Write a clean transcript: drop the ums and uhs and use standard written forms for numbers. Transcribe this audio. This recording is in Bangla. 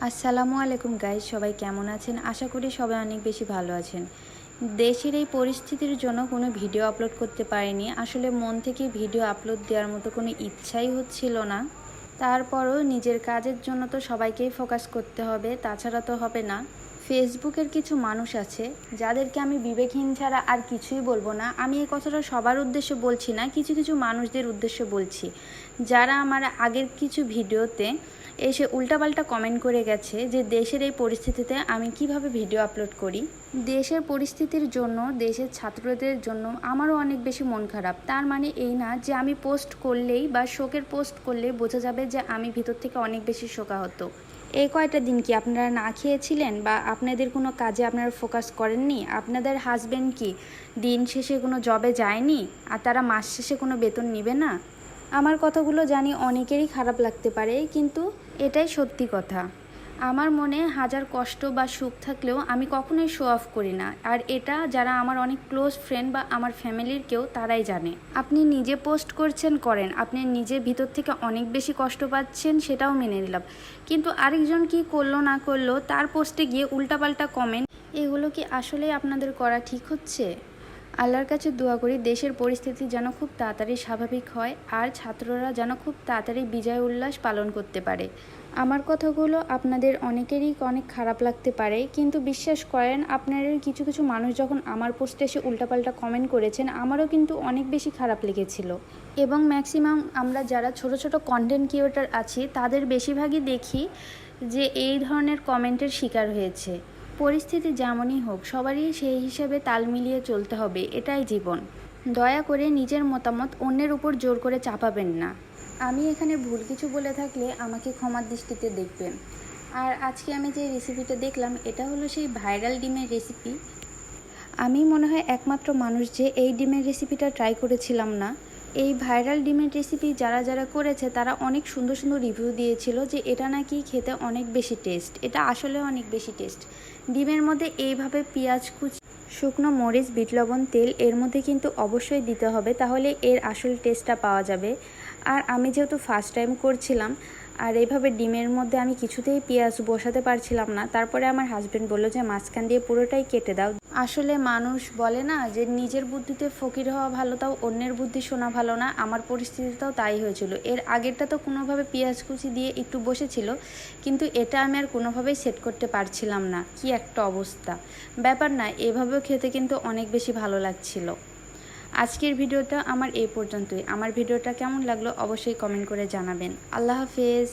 আসসালামু আলাইকুম গাইজ, সবাই কেমন আছেন? আশা করি সবাই অনেক বেশি ভালো আছেন। দেশের এই পরিস্থিতির জন্য কোনো ভিডিও আপলোড করতে পারিনি। আসলে মন থেকে ভিডিও আপলোড দেওয়ার মতো কোনো ইচ্ছাই হচ্ছিল না। তারপরও নিজের কাজের জন্য তো সবাইকেই ফোকাস করতে হবে, তাছাড়া তো হবে না। ফেসবুকের কিছু মানুষ আছে যাদেরকে আমি বিবেকহীন ছাড়া আর কিছুই বলবো না। আমি এই কথাটা সবার উদ্দেশ্যে বলছি না, কিছু কিছু মানুষদের উদ্দেশ্যে বলছি, যারা আমার আগের কিছু ভিডিওতে এসে উল্টাপাল্টা কমেন্ট করে গেছে যে দেশের এই পরিস্থিতিতে আমি কিভাবে ভিডিও আপলোড করি। দেশের পরিস্থিতির জন্য, দেশের ছাত্রদের জন্য আমারও অনেক বেশি মন খারাপ। তার মানে এই না যে আমি পোস্ট করলেই বা শোকের পোস্ট করলেই বোঝা যাবে যে আমি ভিতর থেকে অনেক বেশি শোকাহত। এই কয়টা দিন কি আপনারা না খেয়েছিলেন বা আপনাদের কোনো কাজে আপনারা ফোকাস করেননি? আপনাদের হাজব্যান্ড কি দিন শেষে কোনো জবে যায়নি আর তারা মাস শেষে কোনো বেতন নেবে না? আমার কথাগুলো জানি অনেকেরই খারাপ লাগতে পারে, কিন্তু এটাই সত্যি কথা। আমার মনে হাজার কষ্ট বা সুখ থাকলেও আমি কখনোই শো অফ করি না। আর এটা যারা আমার অনেক ক্লোজ ফ্রেন্ড বা আমার ফ্যামিলির কেউ, তারাই জানে। আপনি নিজে পোস্ট করছেন, করেন, আপনি নিজের ভিতর থেকে অনেক বেশি কষ্ট পাচ্ছেন, সেটাও মেনে নিলাম। কিন্তু আরেকজন কি করলো না করলো, তার পোস্টে গিয়ে উল্টাপাল্টা কমেন্ট, এগুলো কি আসলেই আপনাদের করা ঠিক হচ্ছে? আল্লাহর কাছে দোয়া করি দেশের পরিস্থিতি যেন খুব তাড়াতাড়ি স্বাভাবিক হয় আর ছাত্ররা যেন খুব তাড়াতাড়ি বিজয় উল্লাস পালন করতে পারে। আমার কথাগুলো আপনাদের অনেকেরই অনেক খারাপ লাগতে পারে, কিন্তু বিশ্বাস করেন, আপনাদের কিছু কিছু মানুষ যখন আমার পোস্টে এসে উল্টাপাল্টা কমেন্ট করেছেন, আমারও কিন্তু অনেক বেশি খারাপ লেগেছিল। এবং ম্যাক্সিমাম আমরা যারা ছোট ছোট কন্টেন্ট ক্রিয়েটর আছি, তাদের বেশিরভাগই দেখি যে এই ধরনের কমেন্টের শিকার হয়েছে। পরিস্থিতি যেমনই হোক, সবারই সেই হিসেবে তাল মিলিয়ে চলতে হবে, এটাই জীবন। দয়া করে নিজের মতামত অন্যের উপর জোর করে চাপাবেন না। আমি এখানে ভুল কিছু বলে থাকলে আমাকে ক্ষমার দৃষ্টিতে দেখবেন। আর আজকে আমি যে রেসিপিটা দেখলাম, এটা হলো সেই ভাইরাল ডিমের রেসিপি। আমি মনে হয় একমাত্র মানুষ যে এই ডিমের রেসিপিটা ট্রাই করেছিলাম না। এই ভাইরাল ডিমের রেসিপি যারা যারা করেছে তারা অনেক সুন্দর সুন্দর রিভিউ দিয়েছিল যে এটা নাকি খেতে অনেক বেশি টেস্ট। এটা আসলে অনেক বেশি টেস্ট। ডিমের মধ্যে এইভাবে পেঁয়াজ কুচি, শুকনো মরিচ, বিট লবণ, তেল এর মধ্যে কিন্তু অবশ্যই দিতে হবে, তাহলে এর আসল টেস্টটা পাওয়া যাবে। আর আমি যেহেতু ফার্স্ট টাইম করছিলাম, আর এইভাবে ডিমের মধ্যে আমি কিছুতেই পেঁয়াজ বসাতে পারছিলাম না, তারপরে আমার হাজব্যান্ড বললো যে মাঝখান দিয়ে পুরোটাই কেটে দাও। আসলে মানুষ বলে না যে নিজের বুদ্ধিতে ফকির হওয়া ভালো, তাও অন্যের বুদ্ধি শোনা ভালো না। আমার পরিস্থিতিটাও তাই হয়েছিল। এর আগেরটা তো কোনোভাবে পেঁয়াজ কুচি দিয়ে একটু বসেছিল, কিন্তু এটা আমি আর কোনোভাবেই সেট করতে পারছিলাম না। কি একটা অবস্থা! ব্যাপার না, এভাবেও খেতে কিন্তু অনেক বেশি ভালো লাগছিল। আজকের ভিডিওটা আমার এই পর্যন্তই। আমার ভিডিওটা কেমন লাগলো অবশ্যই কমেন্ট করে জানাবেন। আল্লাহ হাফেজ।